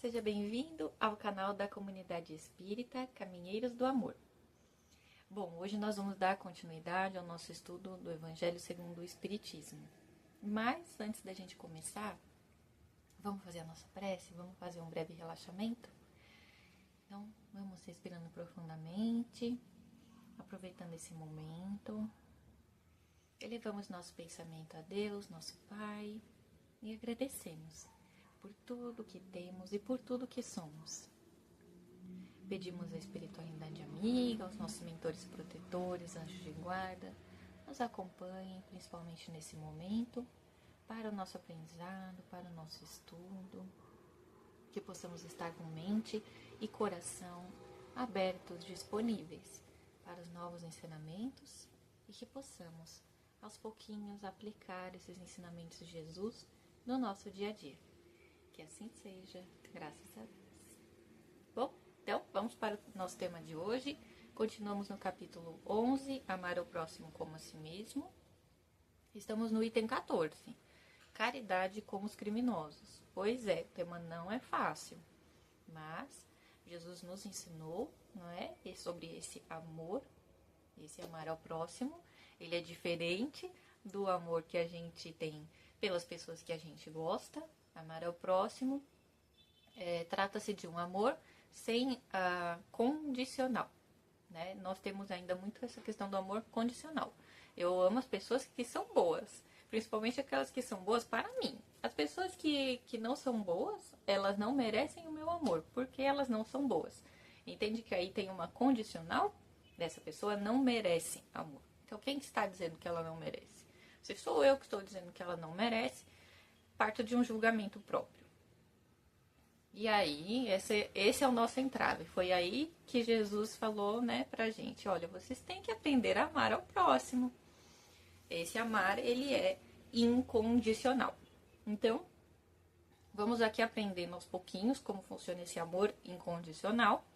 seja bem-vindo ao canal da Comunidade Espírita Caminheiros do Amor. Bom, hoje nós vamos dar continuidade ao nosso estudo do Evangelho segundo o Espiritismo. Mas, antes da gente começar, vamos fazer a nossa prece? Vamos fazer um breve relaxamento? Então, vamos respirando profundamente, aproveitando esse momento. Elevamos nosso pensamento a Deus, nosso Pai, e agradecemos por tudo que temos e por tudo que somos. Pedimos a espiritualidade amiga, aos nossos mentores protetores, anjos de guarda, nos acompanhem, principalmente nesse momento, para o nosso aprendizado, para o nosso estudo, que possamos estar com mente e coração abertos, disponíveis para os novos ensinamentos e que possamos, aos pouquinhos, aplicar esses ensinamentos de Jesus no nosso dia a dia. Que assim seja, graças a Deus. Bom, então vamos para o nosso tema de hoje. Continuamos no capítulo 11, Amar ao próximo como a si mesmo. Estamos no item 14, Caridade com os criminosos. Pois é, o tema não é fácil, mas Jesus nos ensinou, não é? Sobre esse amor, esse amar ao próximo. Ele é diferente do amor que a gente tem pelas pessoas que a gente gosta. Amar ao próximo trata-se de um amor sem condicional, né? Nós temos ainda muito essa questão do amor condicional. Eu amo as pessoas que são boas, principalmente aquelas que são boas para mim. As pessoas que não são boas, elas não merecem o meu amor, porque elas não são boas. Entende que aí tem uma condicional dessa pessoa não merece amor. Então quem está dizendo que ela não merece? Se sou eu que estou dizendo que ela não merece, parto de um julgamento próprio. E aí, esse é o nosso entrave. Foi aí que Jesus falou, né, pra gente, olha, vocês têm que aprender a amar ao próximo. Esse amar, ele é incondicional. Então, vamos aqui aprendendo aos pouquinhos como funciona esse amor incondicional.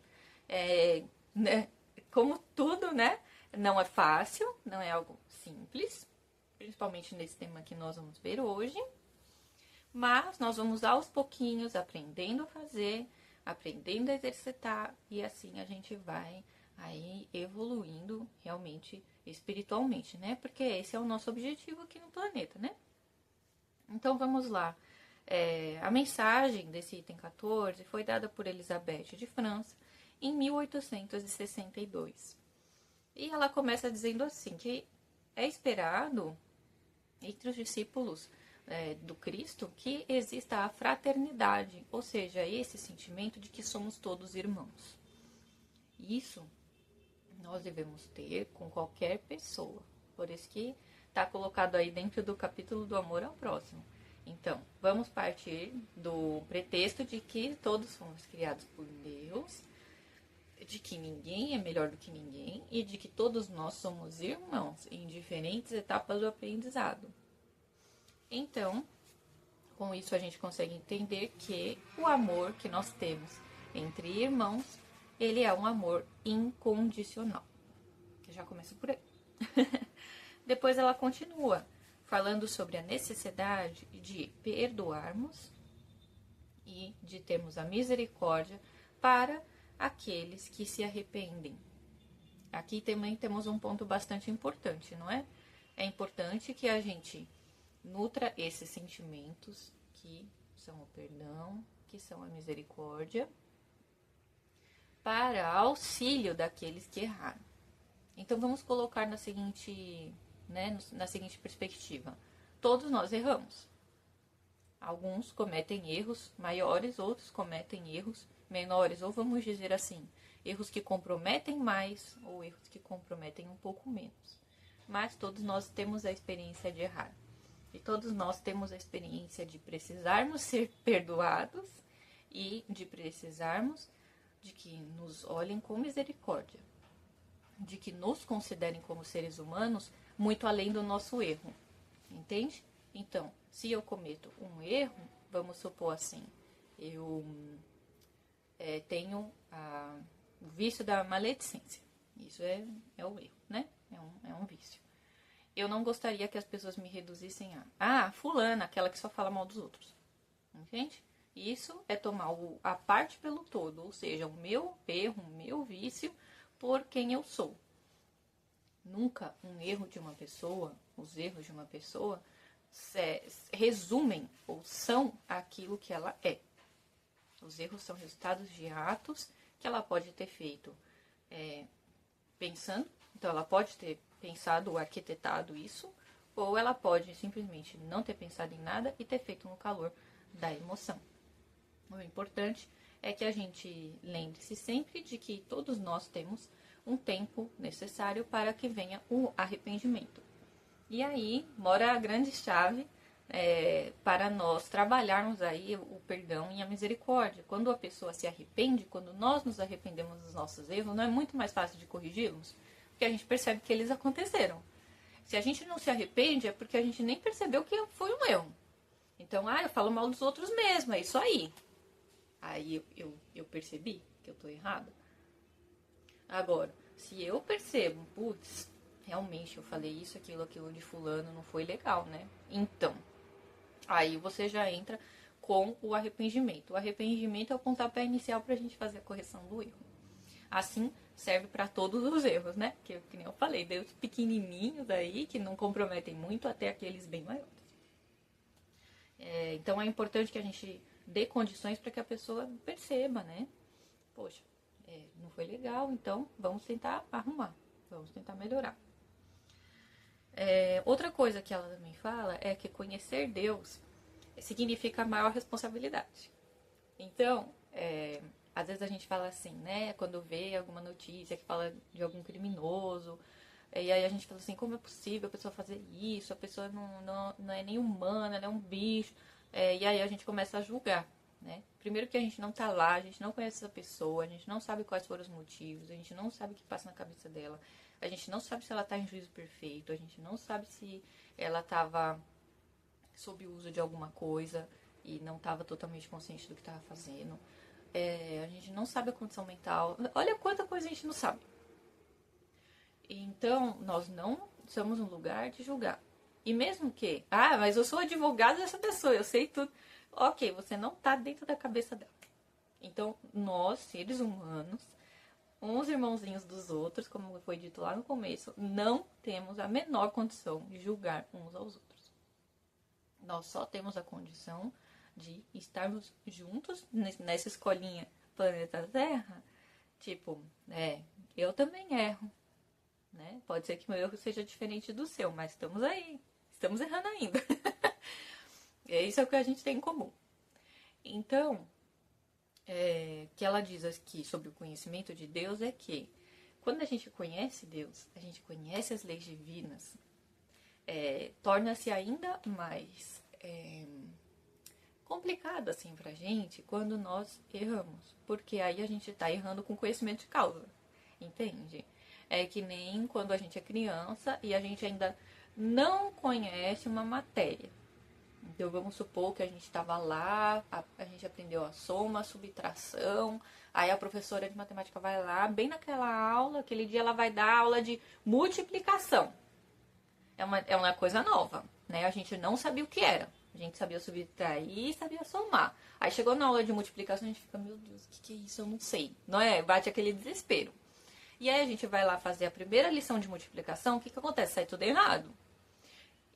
Né, como tudo, né, não é fácil, não é algo simples, principalmente nesse tema que nós vamos ver hoje. Mas nós vamos aos pouquinhos aprendendo a fazer, aprendendo a exercitar e assim a gente vai aí evoluindo realmente espiritualmente, né? Porque esse é o nosso objetivo aqui no planeta, né? Então vamos lá. A mensagem desse item 14 foi dada por Elizabeth de França em 1862. E ela começa dizendo assim, que é esperado entre os discípulos do Cristo que exista a fraternidade, ou seja, esse sentimento de que somos todos irmãos. Isso nós devemos ter com qualquer pessoa, por isso que está colocado aí dentro do capítulo do amor ao próximo. Então, vamos partir do pretexto de que todos fomos criados por Deus, de que ninguém é melhor do que ninguém e de que todos nós somos irmãos em diferentes etapas do aprendizado. Então, com isso a gente consegue entender que o amor que nós temos entre irmãos, ele é um amor incondicional. Que já começa por aí. Depois ela continua falando sobre a necessidade de perdoarmos e de termos a misericórdia para aqueles que se arrependem. Aqui também temos um ponto bastante importante, não é? É importante que a gente nutra esses sentimentos que são o perdão, que são a misericórdia, para auxílio daqueles que erraram. Então vamos colocar na seguinte perspectiva. Todos nós erramos. Alguns cometem erros maiores, outros cometem erros menores, ou vamos dizer assim, erros que comprometem mais ou erros que comprometem um pouco menos. Mas todos nós temos a experiência de errar. E todos nós temos a experiência de precisarmos ser perdoados e de precisarmos de que nos olhem com misericórdia, de que nos considerem como seres humanos muito além do nosso erro, entende? Então, se eu cometo um erro, vamos supor assim, eu tenho o vício da maledicência, isso é o erro, né? É um vício. Eu não gostaria que as pessoas me reduzissem a fulana, aquela que só fala mal dos outros, entende? Isso é tomar a parte pelo todo, ou seja, o meu erro, o meu vício por quem eu sou. Nunca um erro de uma pessoa, os erros de uma pessoa, resumem ou são aquilo que ela é. Os erros são resultados de atos que ela pode ter feito pensando. Então, ela pode ter pensado ou arquitetado isso, ou ela pode simplesmente não ter pensado em nada e ter feito no calor da emoção. O importante é que a gente lembre-se sempre de que todos nós temos um tempo necessário para que venha o arrependimento. E aí mora a grande chave para nós trabalharmos aí o perdão e a misericórdia. Quando a pessoa se arrepende, quando nós nos arrependemos dos nossos erros, não é muito mais fácil de corrigi-los? Porque a gente percebe que eles aconteceram. Se a gente não se arrepende, é porque a gente nem percebeu que foi um erro. Então, eu falo mal dos outros mesmo, é isso aí. Aí eu percebi que eu tô errada. Agora, se eu percebo, putz, realmente eu falei isso, aquilo de fulano, não foi legal, né? Então, aí você já entra com o arrependimento. O arrependimento é o pontapé inicial pra gente fazer a correção do erro. Assim, serve para todos os erros, né? Que nem eu falei, desde pequenininhos aí, que não comprometem muito, até aqueles bem maiores. Então, é importante que a gente dê condições para que a pessoa perceba, né? Poxa, não foi legal, então vamos tentar arrumar, vamos tentar melhorar. Outra coisa que ela também fala é que conhecer Deus significa maior responsabilidade. Então, às vezes a gente fala assim, né? Quando vê alguma notícia que fala de algum criminoso, e aí a gente fala assim, como é possível a pessoa fazer isso? A pessoa não é nem humana, ela é um bicho. E aí a gente começa a julgar, né? Primeiro que a gente não tá lá, a gente não conhece essa pessoa, a gente não sabe quais foram os motivos, a gente não sabe o que passa na cabeça dela, a gente não sabe se ela tá em juízo perfeito, a gente não sabe se ela tava sob o uso de alguma coisa e não estava totalmente consciente do que estava fazendo. A gente não sabe a condição mental. Olha quanta coisa a gente não sabe. Então, nós não somos um lugar de julgar. E mesmo que, mas eu sou advogado dessa pessoa, eu sei tudo. Ok, você não está dentro da cabeça dela. Então, nós, seres humanos, uns irmãozinhos dos outros, como foi dito lá no começo, não temos a menor condição de julgar uns aos outros. Nós só temos a condição de estarmos juntos nessa escolinha planeta Terra. Tipo, eu também erro, né? Pode ser que meu erro seja diferente do seu, mas estamos aí. Estamos errando ainda. Isso é o que a gente tem em comum. Então, que ela diz aqui sobre o conhecimento de Deus é que quando a gente conhece Deus, a gente conhece as leis divinas, torna-se ainda mais complicado assim pra gente quando nós erramos, porque aí a gente tá errando com conhecimento de causa, entende? É que nem quando a gente é criança e a gente ainda não conhece uma matéria. Então vamos supor que a gente estava lá, a gente aprendeu a soma, a subtração, aí a professora de matemática vai lá, bem naquela aula, aquele dia ela vai dar aula de multiplicação. É uma coisa nova, né? A gente não sabia o que era. A gente sabia subtrair e sabia somar. Aí chegou na aula de multiplicação, a gente fica, meu Deus, o que é isso? Eu não sei. Não é? Bate aquele desespero. E aí a gente vai lá fazer a primeira lição de multiplicação, o que acontece? Sai tudo errado.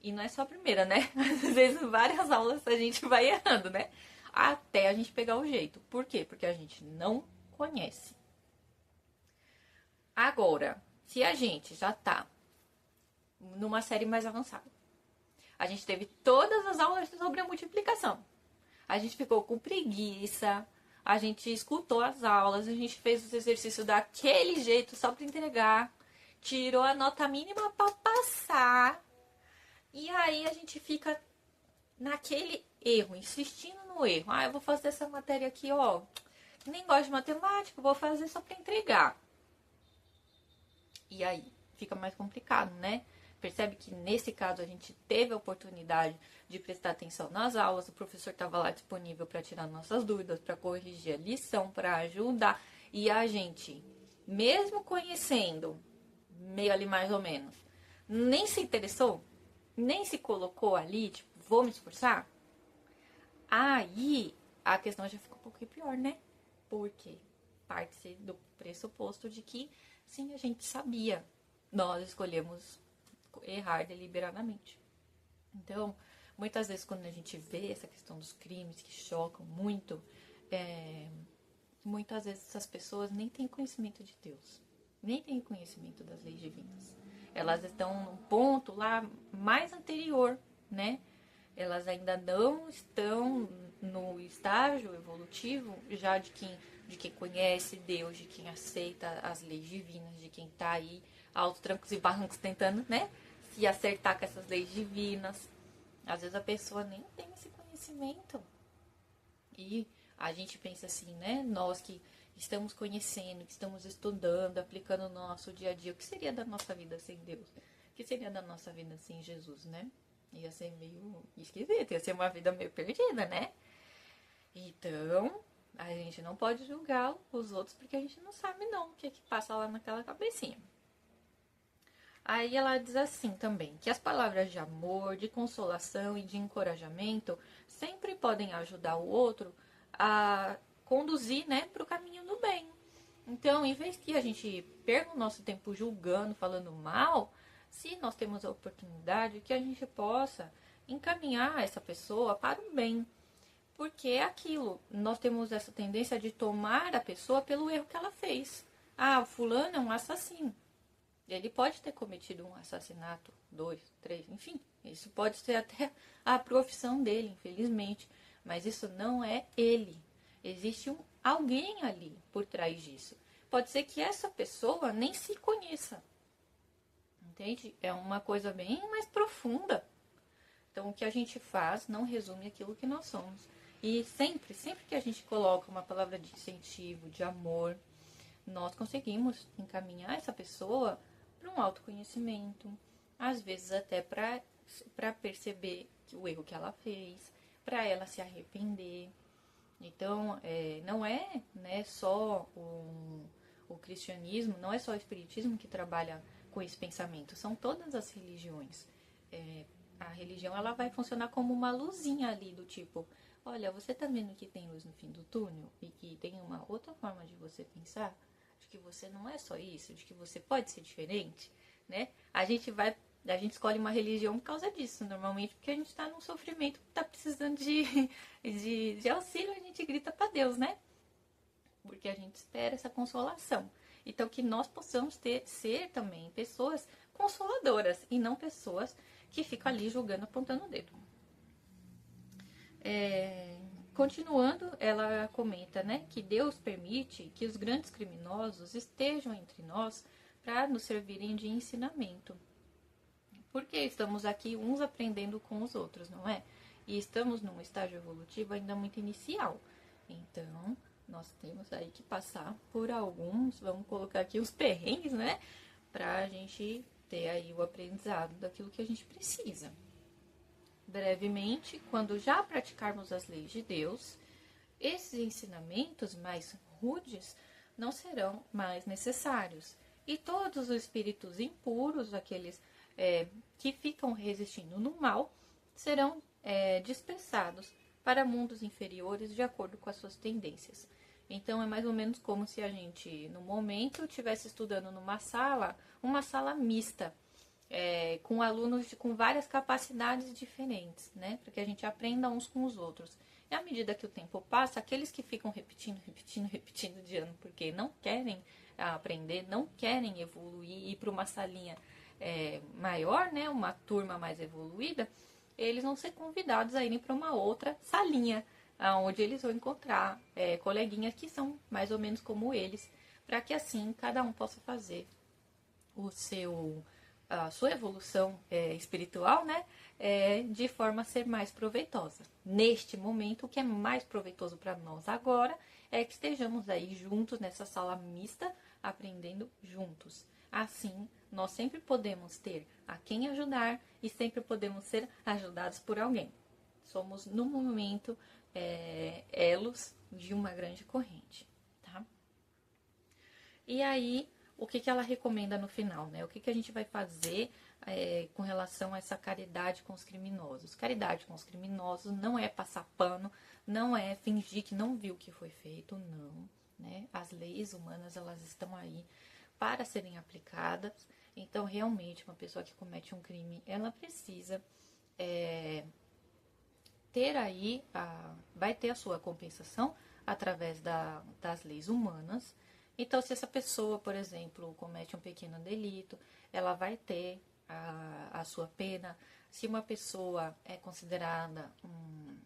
E não é só a primeira, né? Às vezes, várias aulas a gente vai errando, né? Até a gente pegar o jeito. Por quê? Porque a gente não conhece. Agora, se a gente já tá numa série mais avançada, a gente teve todas as aulas sobre a multiplicação. A gente ficou com preguiça, a gente escutou as aulas, a gente fez os exercícios daquele jeito só para entregar, tirou a nota mínima para passar. E aí a gente fica naquele erro, insistindo no erro. Eu vou fazer essa matéria aqui, ó. Nem gosto de matemática, vou fazer só para entregar. E aí fica mais complicado, né? Percebe que nesse caso a gente teve a oportunidade de prestar atenção nas aulas, o professor estava lá disponível para tirar nossas dúvidas, para corrigir a lição, para ajudar. E a gente, mesmo conhecendo, meio ali mais ou menos, nem se interessou, nem se colocou ali, tipo, vou me esforçar. Aí a questão já fica um pouquinho pior, né? Porque parte do pressuposto de que, sim, a gente sabia, nós escolhemos errar deliberadamente. Então, muitas vezes quando a gente vê essa questão dos crimes que chocam muito, muitas vezes essas pessoas nem têm conhecimento de Deus, nem têm conhecimento das leis divinas. Elas estão num ponto lá mais anterior, né? Elas ainda não estão no estágio evolutivo já de quem conhece Deus, de quem aceita as leis divinas, de quem está aí aos trancos e barrancos tentando, né, se acertar com essas leis divinas. Às vezes a pessoa nem tem esse conhecimento. E a gente pensa assim, né, nós que estamos conhecendo, que estamos estudando, aplicando no nosso dia a dia, o que seria da nossa vida sem Deus? O que seria da nossa vida sem Jesus, né? Ia ser meio esquisito, ia ser uma vida meio perdida, né? Então, a gente não pode julgar os outros porque a gente não sabe não o que é que passa lá naquela cabecinha. Aí ela diz assim também, que as palavras de amor, de consolação e de encorajamento sempre podem ajudar o outro a conduzir, né, para o caminho do bem. Então, em vez que a gente perca o nosso tempo julgando, falando mal, se nós temos a oportunidade, que a gente possa encaminhar essa pessoa para o bem. Porque é aquilo, nós temos essa tendência de tomar a pessoa pelo erro que ela fez. Ah, o fulano é um assassino. Ele pode ter cometido um assassinato, 2, 3, enfim. Isso pode ser até a profissão dele, infelizmente. Mas isso não é ele. Existe alguém ali por trás disso. Pode ser que essa pessoa nem se conheça. Entende? É uma coisa bem mais profunda. Então, o que a gente faz não resume aquilo que nós somos. E sempre que a gente coloca uma palavra de incentivo, de amor, nós conseguimos encaminhar essa pessoa para um autoconhecimento, às vezes até para perceber o erro que ela fez, para ela se arrepender. Então, não é, né, só o cristianismo, não é só o espiritismo que trabalha com esse pensamento, são todas as religiões. A religião ela vai funcionar como uma luzinha ali do tipo, olha, você tá vendo que tem luz no fim do túnel e que tem uma outra forma de você pensar, de que você não é só isso, de que você pode ser diferente, né? A gente escolhe uma religião por causa disso, normalmente porque a gente está num sofrimento, tá precisando de auxílio, a gente grita para Deus, né? Porque a gente espera essa consolação. Então que nós possamos ser também pessoas consoladoras e não pessoas que ficam ali julgando, apontando o dedo. Continuando, ela comenta, né, que Deus permite que os grandes criminosos estejam entre nós para nos servirem de ensinamento. Porque estamos aqui uns aprendendo com os outros, não é? E estamos num estágio evolutivo ainda muito inicial. Então, nós temos aí que passar por alguns, vamos colocar aqui os perrengues, né? Pra gente ter aí o aprendizado daquilo que a gente precisa. Brevemente, quando já praticarmos as leis de Deus, esses ensinamentos mais rudes não serão mais necessários. E todos os espíritos impuros, aqueles que ficam resistindo no mal, serão dispersados para mundos inferiores de acordo com as suas tendências. Então é mais ou menos como se a gente, no momento, estivesse estudando numa sala, uma sala mista, com alunos com várias capacidades diferentes, né? Para que a gente aprenda uns com os outros. E à medida que o tempo passa, aqueles que ficam repetindo de ano, porque não querem aprender, não querem evoluir, ir para uma salinha maior, né? Uma turma mais evoluída, eles vão ser convidados a irem para uma outra salinha, onde eles vão encontrar coleguinhas que são mais ou menos como eles, para que assim cada um possa fazer a sua evolução espiritual, né, de forma a ser mais proveitosa. Neste momento, o que é mais proveitoso para nós agora é que estejamos aí juntos nessa sala mista, aprendendo juntos. Assim, nós sempre podemos ter a quem ajudar e sempre podemos ser ajudados por alguém. Somos, no momento, elos de uma grande corrente, tá? E aí, o que ela recomenda no final, né? O que a gente vai fazer com relação a essa caridade com os criminosos? Caridade com os criminosos não é passar pano, não é fingir que não viu o que foi feito, não, né? As leis humanas, elas estão aí para serem aplicadas. Então, realmente, uma pessoa que comete um crime, ela precisa ter aí, vai ter a sua compensação através das leis humanas. Então, se essa pessoa, por exemplo, comete um pequeno delito, ela vai ter a sua pena. Se uma pessoa é considerada um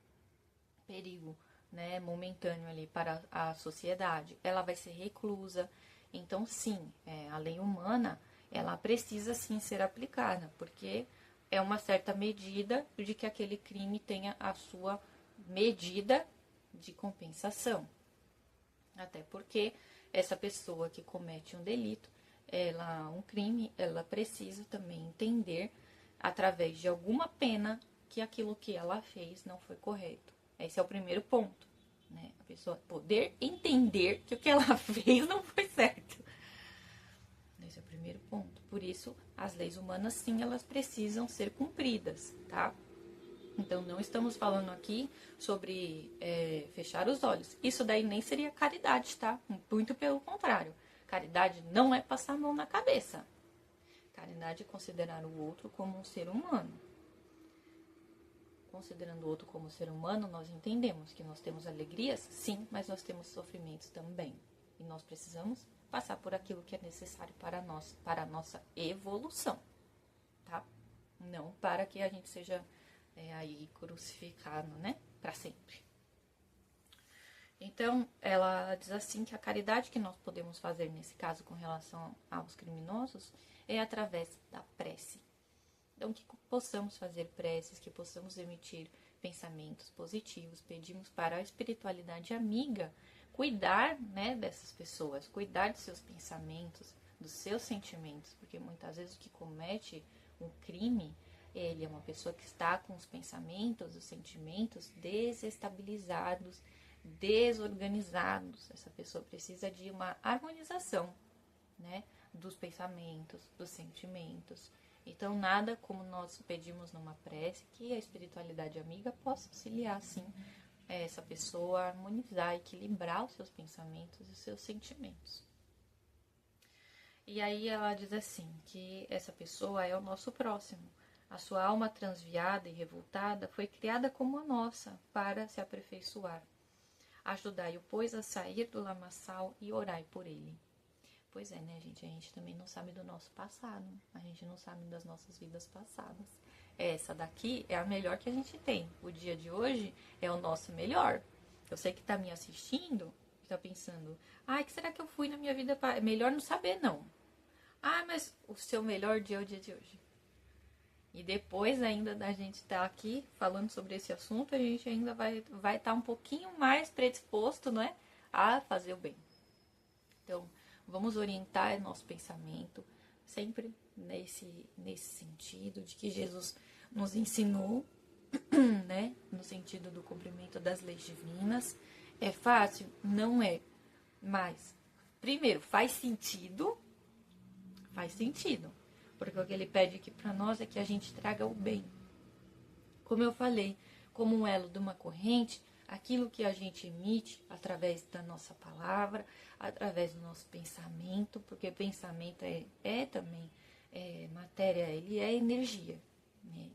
perigo, né, momentâneo ali para a sociedade, ela vai ser reclusa. Então, sim, a lei humana, ela precisa sim ser aplicada, porque é uma certa medida de que aquele crime tenha a sua medida de compensação. Até porque essa pessoa que comete um delito, um crime, ela precisa também entender, através de alguma pena, que aquilo que ela fez não foi correto. Esse é o primeiro ponto, né? A pessoa poder entender que o que ela fez não foi certo. Esse é o primeiro ponto. Por isso, as leis humanas, sim, elas precisam ser cumpridas, tá? Então, não estamos falando aqui sobre fechar os olhos. Isso daí nem seria caridade, tá? Muito pelo contrário. Caridade não é passar a mão na cabeça. Caridade é considerar o outro como um ser humano. Considerando o outro como ser humano, nós entendemos que nós temos alegrias, sim, mas nós temos sofrimentos também. E nós precisamos passar por aquilo que é necessário para nós, para a nossa evolução, tá? Não para que a gente seja aí crucificado, né? Para sempre. Então, ela diz assim que a caridade que nós podemos fazer nesse caso com relação aos criminosos é através da prece. Então, que possamos fazer preces, que possamos emitir pensamentos positivos, pedimos para a espiritualidade amiga cuidar, né, dessas pessoas, cuidar de seus pensamentos, dos seus sentimentos, porque muitas vezes o que comete um crime, ele é uma pessoa que está com os pensamentos, os sentimentos desestabilizados, desorganizados. Essa pessoa precisa de uma harmonização, né, dos pensamentos, dos sentimentos. Então, nada como nós pedimos numa prece, que a espiritualidade amiga possa auxiliar, sim, essa pessoa a harmonizar, equilibrar os seus pensamentos e os seus sentimentos. E aí ela diz assim, que essa pessoa é o nosso próximo. A sua alma transviada e revoltada foi criada como a nossa, para se aperfeiçoar. Ajudai-o, pois, a sair do lamaçal e orai por ele. Pois é, né, gente? A gente também não sabe do nosso passado. A gente não sabe das nossas vidas passadas. Essa daqui é a melhor que a gente tem. O dia de hoje é o nosso melhor. Eu sei que tá me assistindo e tá pensando, ai, que será que eu fui na minha vida? É melhor não saber, não. Ah, mas o seu melhor dia é o dia de hoje. E depois ainda da gente estar aqui falando sobre esse assunto, a gente ainda vai estar um pouquinho mais predisposto, não é? A fazer o bem. Então, vamos orientar nosso pensamento sempre nesse sentido de que Jesus nos ensinou, né? No sentido do cumprimento das leis divinas. É fácil? Não é. Mas, primeiro, faz sentido. Faz sentido. Porque o que ele pede aqui para nós é que a gente traga o bem. Como eu falei, como um elo de uma corrente, aquilo que a gente emite através da nossa palavra, através do nosso pensamento, porque pensamento é também matéria, ele é energia, né?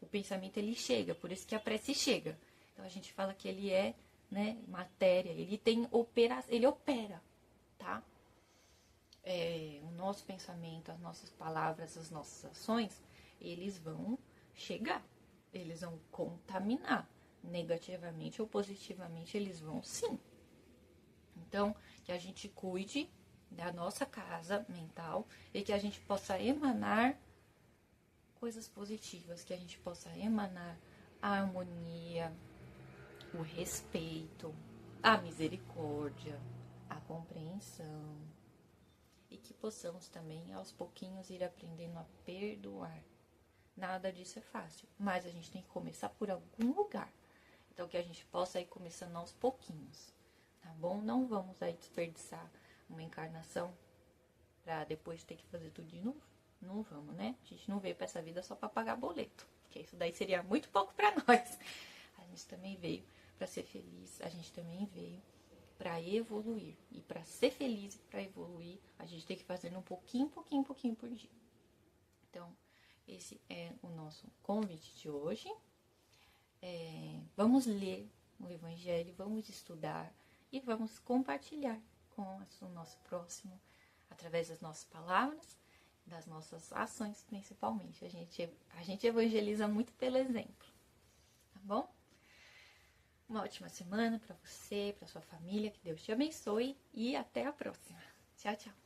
O pensamento ele chega, por isso que a prece chega. Então a gente fala que ele é, né, matéria, ele opera, tá? O nosso pensamento, as nossas palavras, as nossas ações, eles vão chegar, eles vão contaminar. Negativamente ou positivamente, eles vão sim. Então, que a gente cuide da nossa casa mental e que a gente possa emanar coisas positivas, que a gente possa emanar a harmonia, o respeito, a misericórdia, a compreensão. E que possamos também, aos pouquinhos, ir aprendendo a perdoar. Nada disso é fácil, mas a gente tem que começar por algum lugar. Então, que a gente possa ir começando aos pouquinhos, tá bom? Não vamos aí desperdiçar uma encarnação pra depois ter que fazer tudo de novo. Não vamos, né? A gente não veio pra essa vida só pra pagar boleto, porque isso daí seria muito pouco pra nós. A gente também veio para ser feliz, a gente também veio para evoluir. E para ser feliz e para evoluir, a gente tem que fazer um pouquinho por dia. Então, esse é o nosso convite de hoje. Vamos ler o Evangelho, vamos estudar e vamos compartilhar com o nosso próximo, através das nossas palavras, das nossas ações, principalmente. A gente evangeliza muito pelo exemplo, tá bom? Uma ótima semana para você, para sua família, que Deus te abençoe e até a próxima. Tchau, tchau.